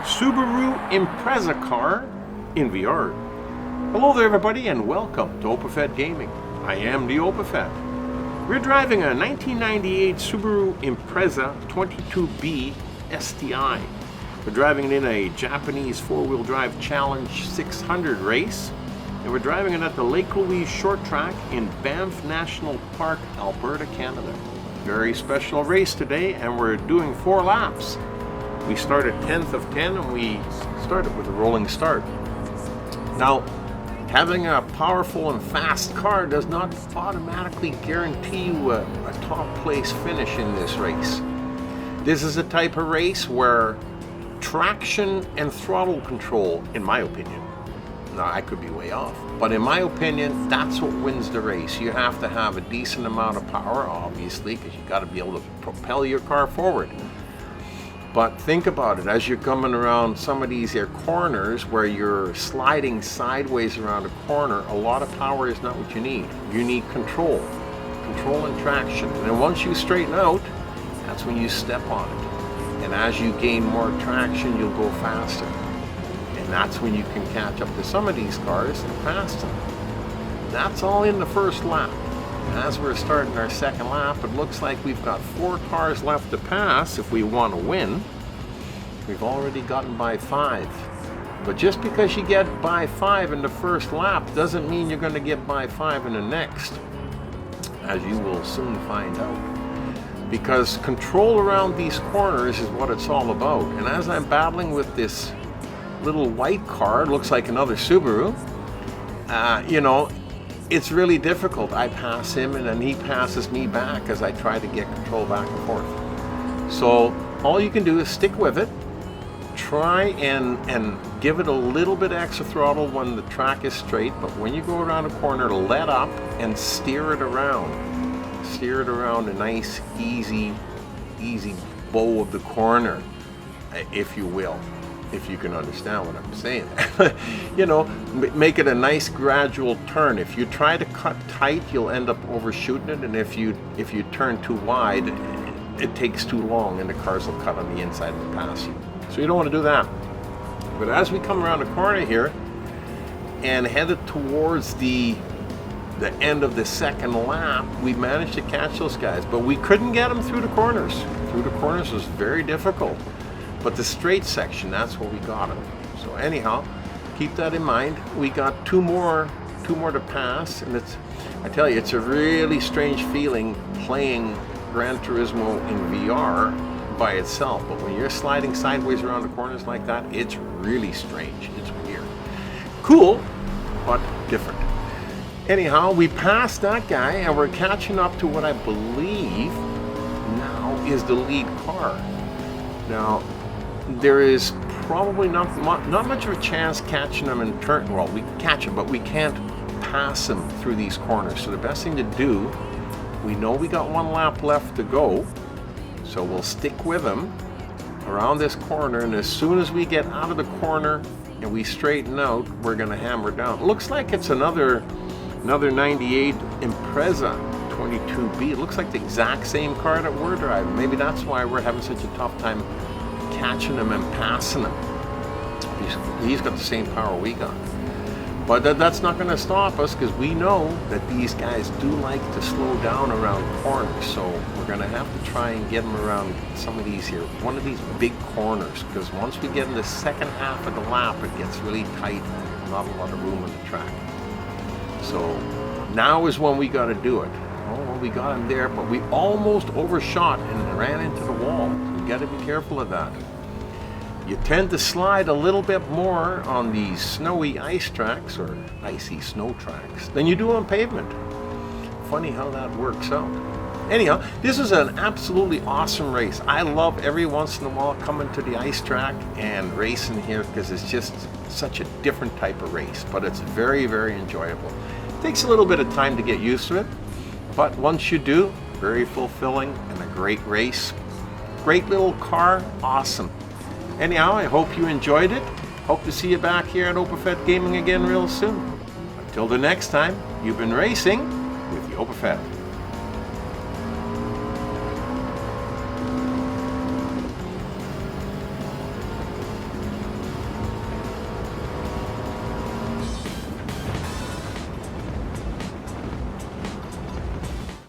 Subaru Impreza Car in VR. Hello there everybody and welcome to OpaFed Gaming. I am the OpaFed. We're driving a 1998 Subaru Impreza 22B STI. We're driving it in a Japanese four-wheel drive Challenge 600 race, and we're driving it at the Lake Louise Short Track in Banff National Park, Alberta, Canada. Very special race today, and we're doing 4 laps. We start at 10th of 10 and we started with a rolling start. Now, having a powerful and fast car does not automatically guarantee you a top place finish in this race. This is a type of race where traction and throttle control, in my opinion, now I could be way off, but in my opinion, that's what wins the race. You have to have a decent amount of power, obviously, because you got to be able to propel your car forward. But think about it, as you're coming around some of these here corners where you're sliding sideways around a corner, a lot of power is not what you need. You need control and traction. And then once you straighten out, that's when you step on it. And as you gain more traction, you'll go faster. And that's when you can catch up to some of these cars and pass them. That's all in the first lap. As we're starting our second lap, it looks like we've got 4 cars left to pass if we want to win. We've already gotten by 5. But just because you get by 5 in the first lap doesn't mean you're going to get by 5 in the next, as you will soon find out. Because control around these corners is what it's all about. And as I'm battling with this little white car, it looks like another Subaru, it's really difficult. I pass him and then he passes me back as I try to get control back and forth. So all you can do is stick with it. Try and give it a little bit extra throttle when the track is straight, but when you go around a corner, let up and steer it around. Steer it around a nice, easy bow of the corner, if you will. If you can understand what I'm saying. Make it a nice gradual turn. If you try to cut tight, you'll end up overshooting it, and if you turn too wide, it takes too long and the cars will cut on the inside and pass you. So you don't want to do that. But as we come around the corner here and headed towards the end of the second lap, we managed to catch those guys, but we couldn't get them through the corners. Through the corners was very difficult. But the straight section, that's where we got them. So anyhow, keep that in mind. We got two more to pass, and I tell you, it's a really strange feeling playing Gran Turismo in VR by itself. But when you're sliding sideways around the corners like that, it's really strange. It's weird. Cool, but different. Anyhow, we passed that guy, and we're catching up to what I believe now is the lead car. Now, there is probably not much of a chance catching them in turn. Well, we can catch them, but we can't pass them through these corners. So the best thing to do, we know we got 1 lap left to go, so we'll stick with them around this corner, and as soon as we get out of the corner and we straighten out, we're going to hammer down. It looks like it's another 98 Impreza 22B. It looks like the exact same car that we're driving. Maybe that's why we're having such a tough time catching him and passing him. He's got the same power we got. But that's not going to stop us, because we know that these guys do like to slow down around corners. So we're going to have to try and get them around some of these here, one of these big corners, because once we get in the second half of the lap, it gets really tight and not a lot of room on the track. So now is when we got to do it. Oh, we got him there, but we almost overshot and ran into the wall. You got to be careful of that. You tend to slide a little bit more on these snowy ice tracks or icy snow tracks than you do on pavement. Funny how that works out. Anyhow, this is an absolutely awesome race. I love every once in a while coming to the ice track and racing here, because it's just such a different type of race, but it's very, very enjoyable. It takes a little bit of time to get used to it, but once you do, very fulfilling and a great race. Great little car, awesome. Anyhow, I hope you enjoyed it. Hope to see you back here at OpaFed Gaming again real soon. Until the next time, you've been racing with the OpaFed.